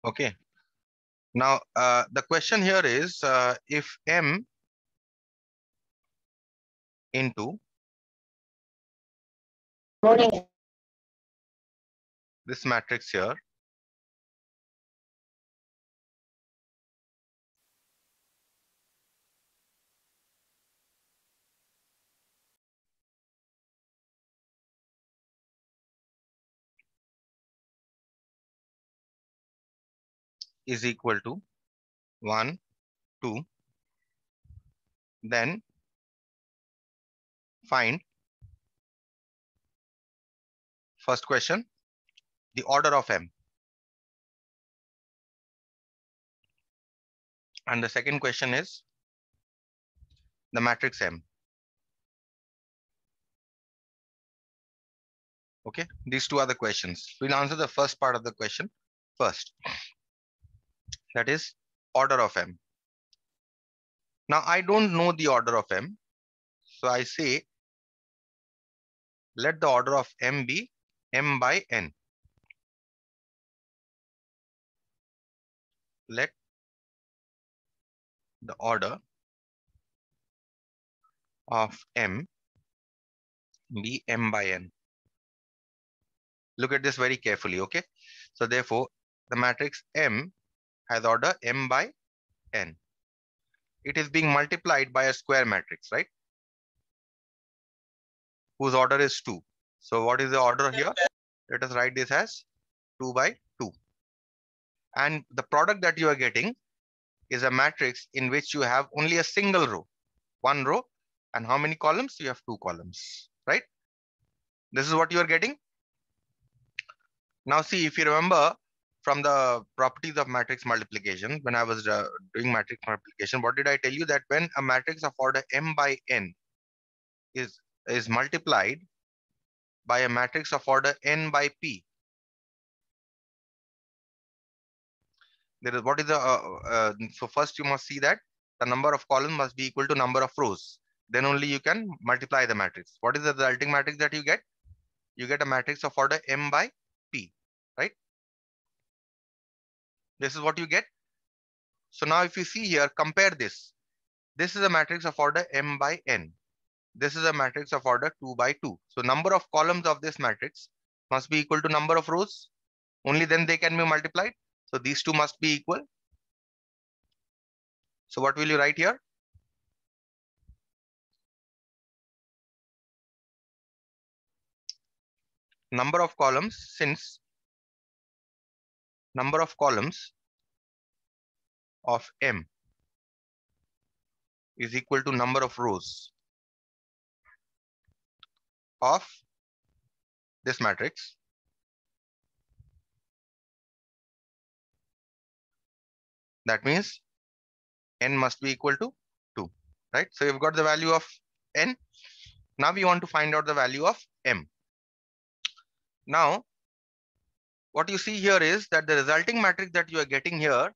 Okay. Now, the question here is if M into this matrix here is equal to 1, 2, then find first question, the order of M. And the second question is the matrix M. Okay, these two are the questions. We'll answer the first part of the question first. That is order of M. Now, I don't know the order of M. So I say, let the order of M be M by N. Let the order of M be M by N. Look at this very carefully, okay? So therefore, the matrix M has order M by N. It is being multiplied by a square matrix, right? Whose order is 2. So what is the order here? Let us write this as 2 by 2. And the product that you are getting is a matrix in which you have only a single row. One row. And how many columns? You have 2 columns, right? This is what you are getting. Now see, if you remember from the properties of matrix multiplication, when I was doing matrix multiplication, what did I tell you? That when a matrix of order M by N is multiplied by a matrix of order N by P, there is what is the so first you must see that the number of columns must be equal to number of rows. Then only you can multiply the matrix. What is the resulting matrix that you get? You get a matrix of order M by P, right? This is what you get. So now if you see here, compare this. This is a matrix of order M by N. This is a matrix of order 2 by 2. So number of columns of this matrix must be equal to number of rows. Only then they can be multiplied. So these two must be equal. So what will you write here? Number of columns, since number of columns of M is equal to number of rows of this matrix. That means N must be equal to 2, right? So you've got the value of N. Now we want to find out the value of M. Now, what you see here is that the resulting matrix that you are getting here,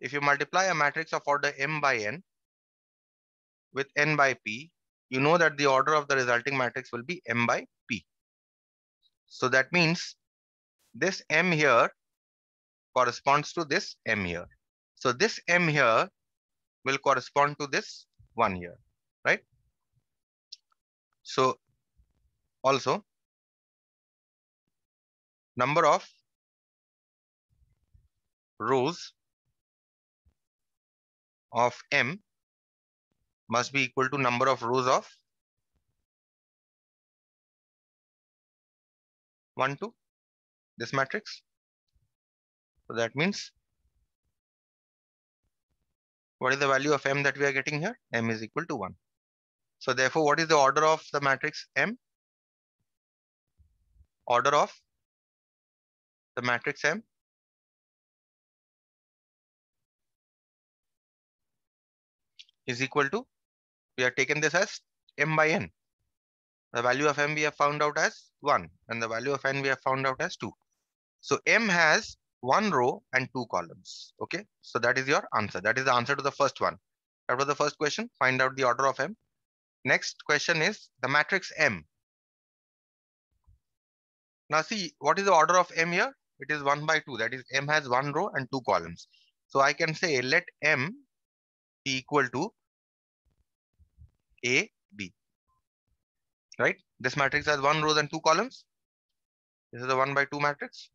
if you multiply a matrix of order M by N with N by P, you know that the order of the resulting matrix will be M by P. So that means this M here corresponds to this M here. So this M here will correspond to this one here, right? So also number of rows of M must be equal to number of rows of 1, 2, this matrix. So that means what is the value of M that we are getting here? M is equal to 1. So therefore, what is the order of the matrix M? Order of the matrix M is equal to, we have taken this as M by N. The value of M we have found out as 1 and the value of N we have found out as 2. So M has 1 row and 2 columns. Okay, so that is your answer. That is the answer to the first one. That was the first question. Find out the order of M. Next question is the matrix M. Now see, what is the order of M here? it is 1 by 2. That is, M has one row and two columns. So I can say let M be equal to A, B. Right? This matrix has one row and two columns. This is a 1 by 2 matrix.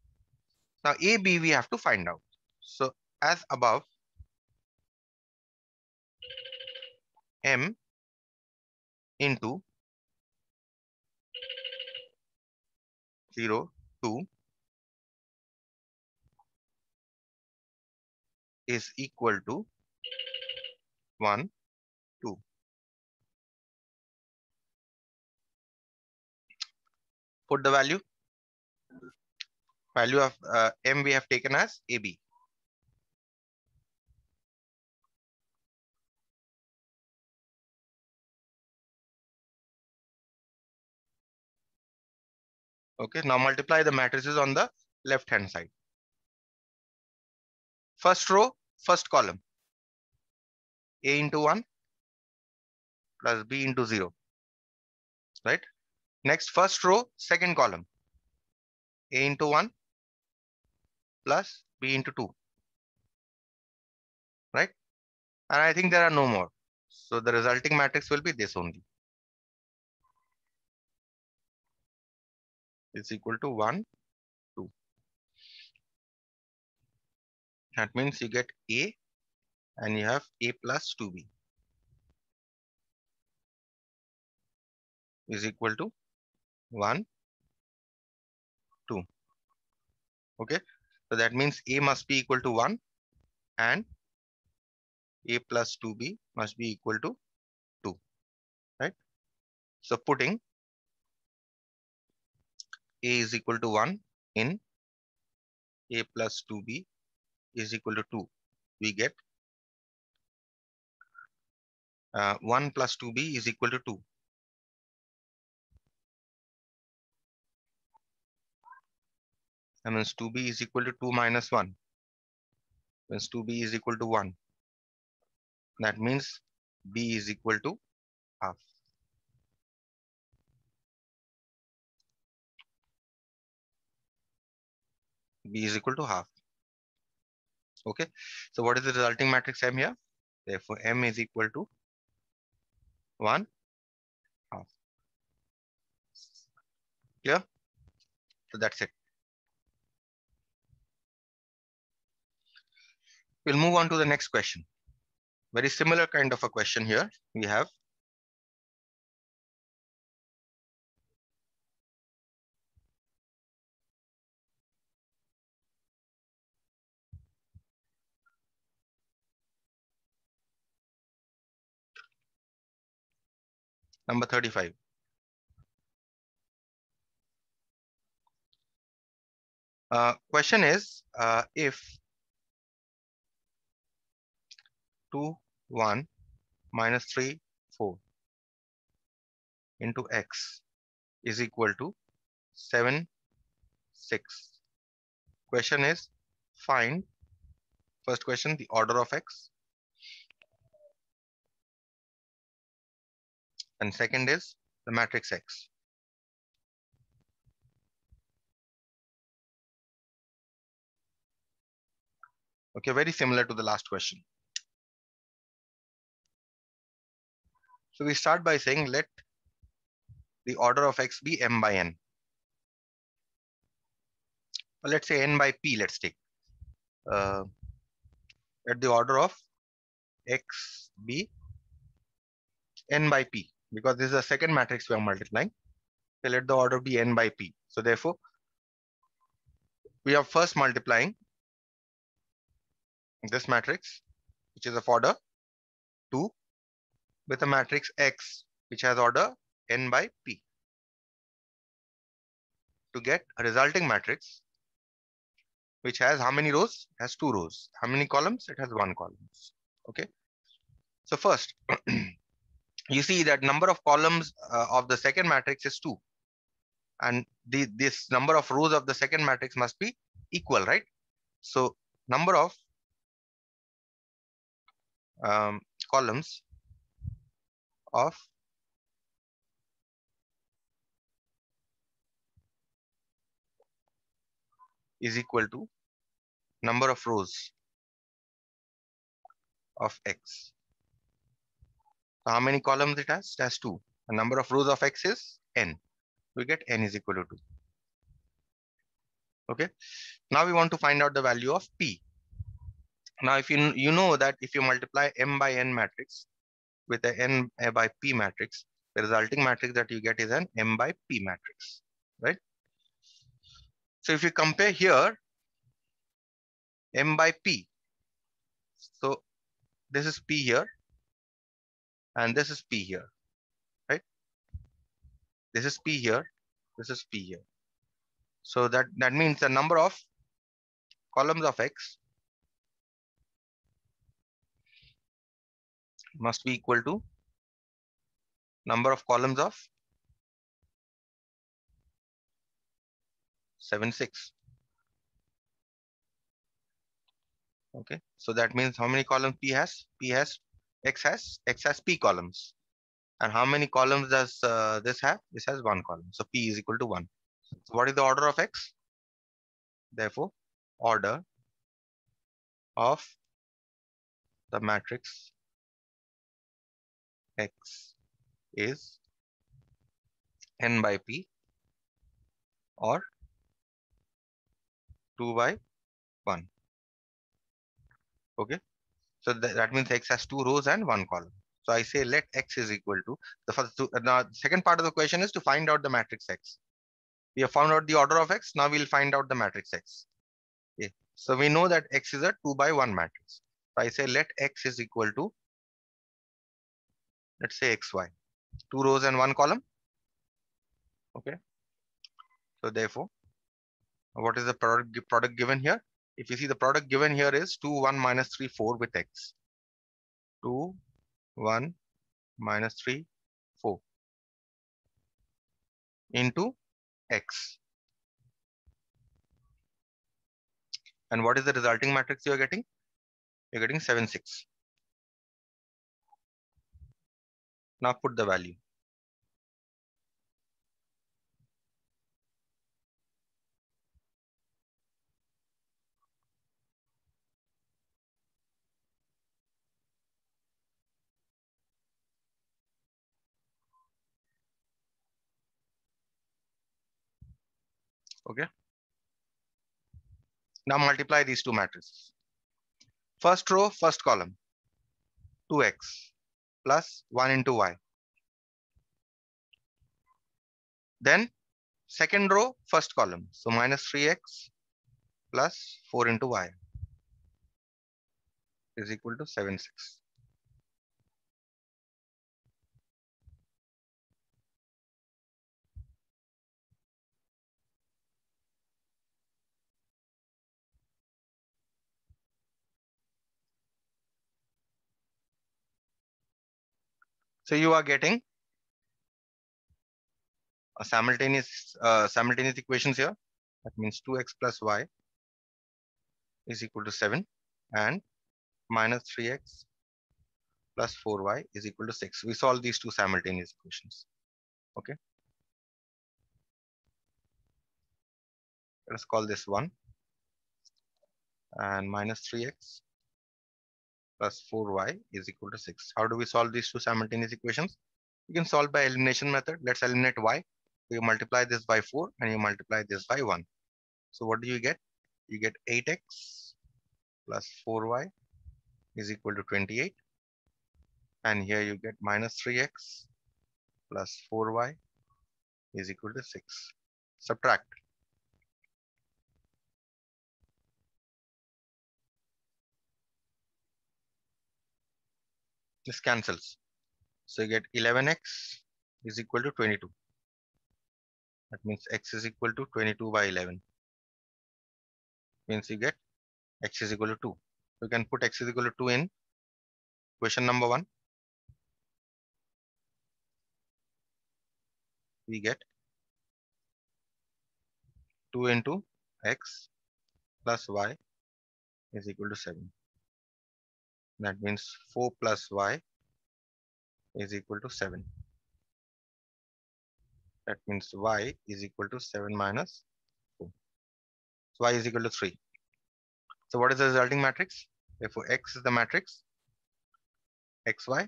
Now A, B we have to find out. So as above, M into 0, 2 is equal to 1, 2. Put the value of M we have taken as AB. Okay, now multiply the matrices on the left hand side. First row, first column, A into 1 plus B into 0. Right? Next, first row, second column, A into 1 plus B into 2. Right? And I think there are no more. So the resulting matrix will be this only. It's equal to 1, 2. That means you get A and you have A plus 2B is equal to 1, 2. Okay. So that means A must be equal to 1 and A plus 2B must be equal to 2. Right? So putting A is equal to 1 in A plus 2B is equal to 2. We get 1 plus 2B is equal to 2. That means 2B is equal to 2 minus 1. Means 2B is equal to 1. That means B is equal to half. B is equal to half. Okay. So what is the resulting matrix M here? Therefore, M is equal to 1 half. Clear? So that's it. We'll move on to the next question. Very similar kind of a question here. We have number 35. Question is, if 2, 1 minus 3, 4 into x is equal to 7, 6. Question is, find, first question, the order of x. And second is the matrix x. Okay, very similar to the last question. So we start by saying let the order of x be m by n. Well, let's say n by p, let's take. Let the order of x be n by p, because this is the second matrix we are multiplying. So let the order be n by p. So therefore, we are first multiplying this matrix, which is of order 2, with a matrix x, which has order n by p, to get a resulting matrix, which has how many rows? It has 2 rows. How many columns? It has 1 column. Okay. So first, you see that number of columns of the second matrix is 2. And this number of rows of the second matrix must be equal, right? So number of columns of is equal to number of rows of X. So how many columns it has? It has 2. The number of rows of X is n. We get n is equal to 2. Okay. Now we want to find out the value of P. Now, if you know that if you multiply M by N matrix with a N by P matrix, the resulting matrix that you get is an M by P matrix, right? So if you compare here, M by P, so this is P here, and this is P here, right? This is P here, this is P here. So that means the number of columns of X must be equal to number of columns of 7, 6. Okay, so that means how many columns P has? X has P columns. And how many columns does this have? This has 1 column. So P is equal to 1. So what is the order of X? Therefore, order of the matrix X is n by P or 2 by 1. Okay. So that means X has 2 rows and 1 column. So I say let X is equal to the first two. The second part of the question is to find out the matrix X. We have found out the order of X. Now we'll find out the matrix X. Okay. So we know that X is a 2 by 1 matrix. So I say let X is equal to, let's say XY. 2 rows and 1 column. Okay. So therefore, what is the product given here? If you see the product given here is 2, 1, minus 3, 4 with X. 2, 1, minus 3, 4 into X. And what is the resulting matrix you are getting? You're getting 7, 6. Now put the value. Okay. Now multiply these two matrices. First row, first column, 2x plus 1 into y. Then second row, first column. So minus 3x plus 4 into y is equal to 7, 6. So you are getting a simultaneous equations here. That means 2x plus y is equal to 7 and minus 3x plus 4y is equal to 6. We solve these two simultaneous equations. Okay. Let's call this 1 and minus 3x plus 4y is equal to 6. How do we solve these two simultaneous equations? You can solve by elimination method. Let's eliminate y. So you multiply this by 4 and you multiply this by 1. So what do you get? You get 8x plus 4y is equal to 28. And here you get minus 3x plus 4y is equal to 6. Subtract. This cancels. So you get 11x is equal to 22. That means x is equal to 22 by 11. Means you get x is equal to 2. You can put x is equal to 2 in question number 1. We get 2 into x plus y is equal to 7. That means 4 plus y is equal to 7. That means y is equal to 7 minus 4. So y is equal to 3. So what is the resulting matrix? Therefore, X is the matrix XY,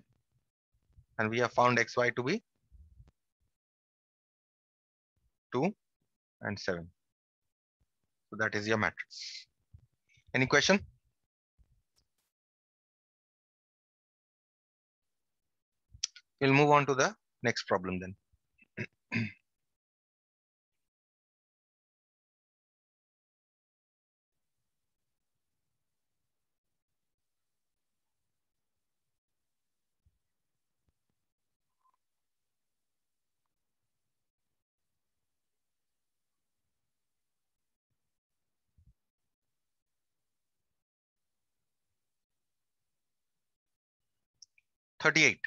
and we have found XY to be 2 and 7. So that is your matrix. Any question? We'll move on to the next problem then. (38).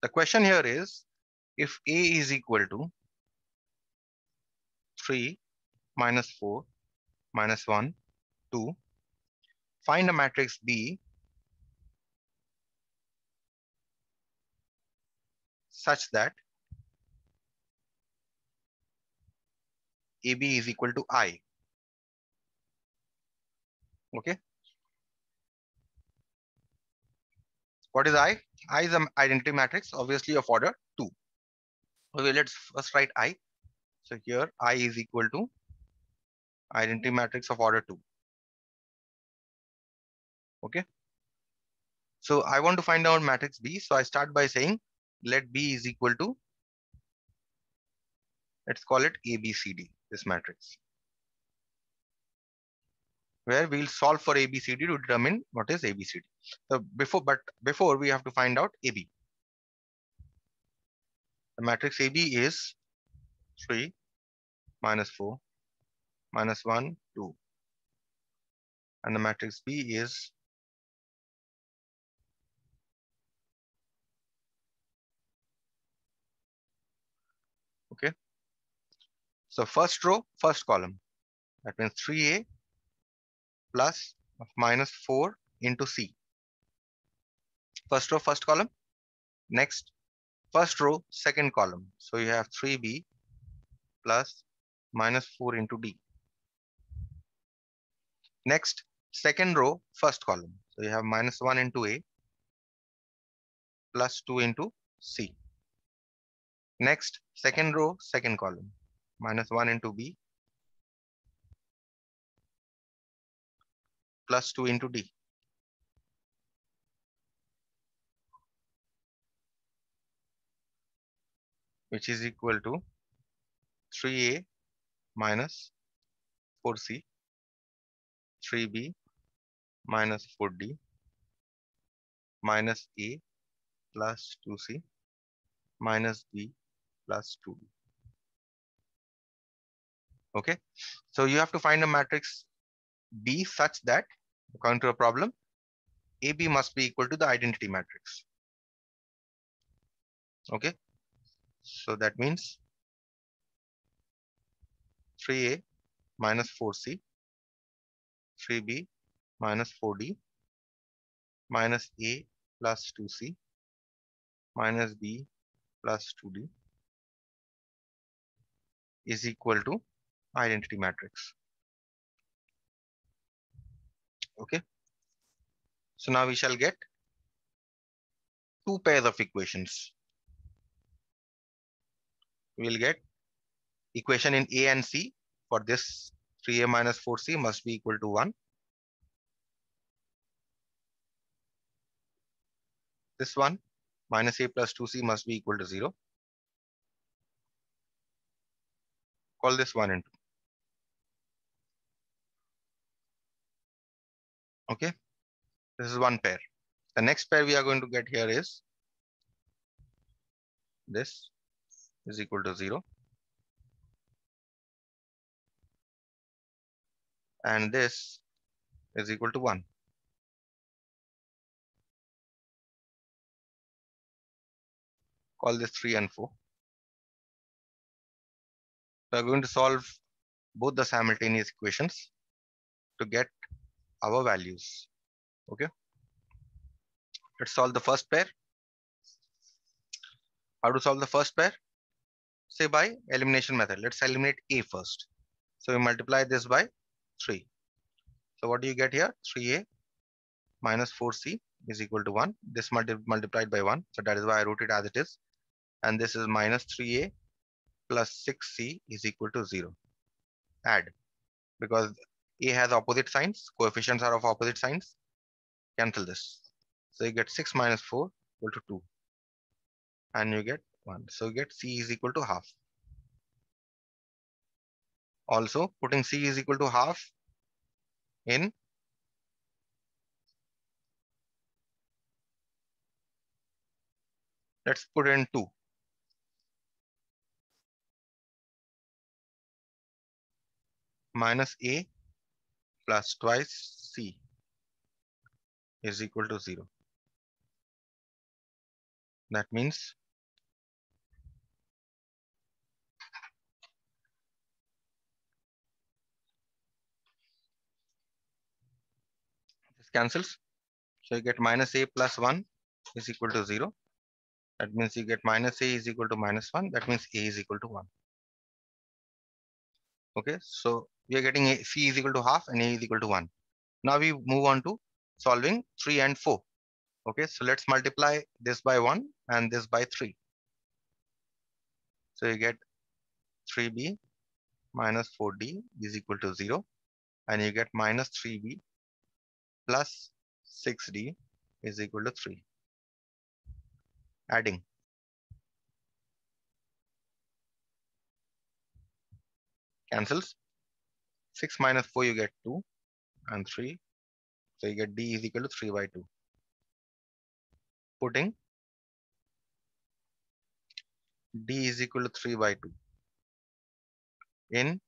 The question here is, if A is equal to 3 minus 4 minus 1, 2, find a matrix B such that AB is equal to I. Okay. What is I? I is an identity matrix, obviously of order 2. Okay, let's first write I. So here I is equal to identity matrix of order 2. Okay. So I want to find out matrix B. So I start by saying let B is equal to, let's call it ABCD, this matrix, where we'll solve for ABCD to determine what is ABCD. So before we have to find out AB. The matrix AB is 3 minus 4 minus 1, 2. And the matrix B is okay. So first row, first column. That means 3A plus of minus 4 into C. First row, first column. Next, first row, second column. So you have 3B plus minus 4 into D. Next, second row, first column. So you have minus 1 into A plus 2 into C. Next, second row, second column. Minus 1 into B plus 2 into D. Which is equal to 3A minus 4C, 3B minus 4D minus A plus 2C minus B plus 2D. Okay, so you have to find a matrix B such that, according to a problem, AB must be equal to the identity matrix. Okay, so that means 3A minus 4C, 3B minus 4D minus A plus 2C minus B plus 2D is equal to identity matrix. Okay, so now we shall get two pairs of equations. We will get equation in A and C for this 3A minus 4C must be equal to 1. This one minus A plus 2C must be equal to 0. Call this 1 and 2. Okay, this is one pair. The next pair we are going to get here is this is equal to 0. And this is equal to 1. Call this 3 and 4. We are going to solve both the simultaneous equations to get our values. Okay, let's solve the first pair. How to solve the first pair? say by elimination method. Let's eliminate A first. So we multiply this by 3. So what do you get here? 3A minus 4C is equal to 1. This multiplied by 1. So that is why I wrote it as it is. And this is minus 3A plus 6C is equal to 0. Add. Because A has opposite signs. Coefficients are of opposite signs. Cancel this. So you get 6 minus 4 equal to 2. And you get 1. So you get C is equal to half. Also, putting C is equal to half in let's put in 2. Minus A plus twice C is equal to 0. That means this cancels. So you get minus A plus 1 is equal to 0. That means you get minus A is equal to minus 1. That means A is equal to 1. Okay, so we are getting C is equal to half and A is equal to 1. Now we move on to solving 3 and 4. Okay, so let's multiply this by 1 and this by 3. So you get 3B minus 4D is equal to 0. And you get minus 3B plus 6D is equal to 3. Adding. Cancels. 6 minus 4 you get 2 and 3. So you get D is equal to 3 by 2. Putting D is equal to 3 by 2 in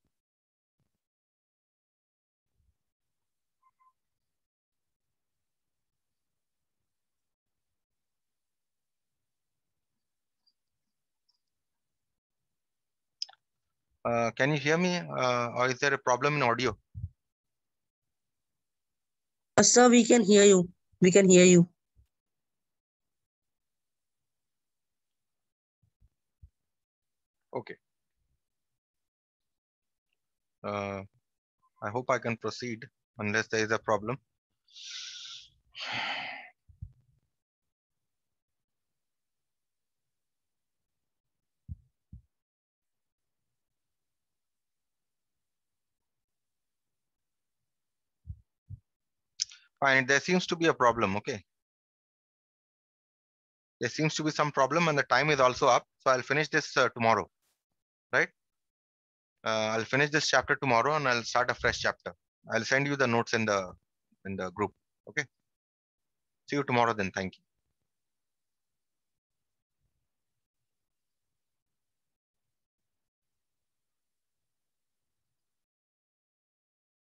can you hear me or is there a problem in audio? Sir, we can hear you. We can hear you. Okay. I hope I can proceed unless there is a problem. Fine, there seems to be a problem. Okay. There seems to be some problem and the time is also up. So I'll finish this tomorrow, right? I'll finish this chapter tomorrow and I'll start a fresh chapter. I'll send you the notes in the group. Okay. See you tomorrow then. Thank you.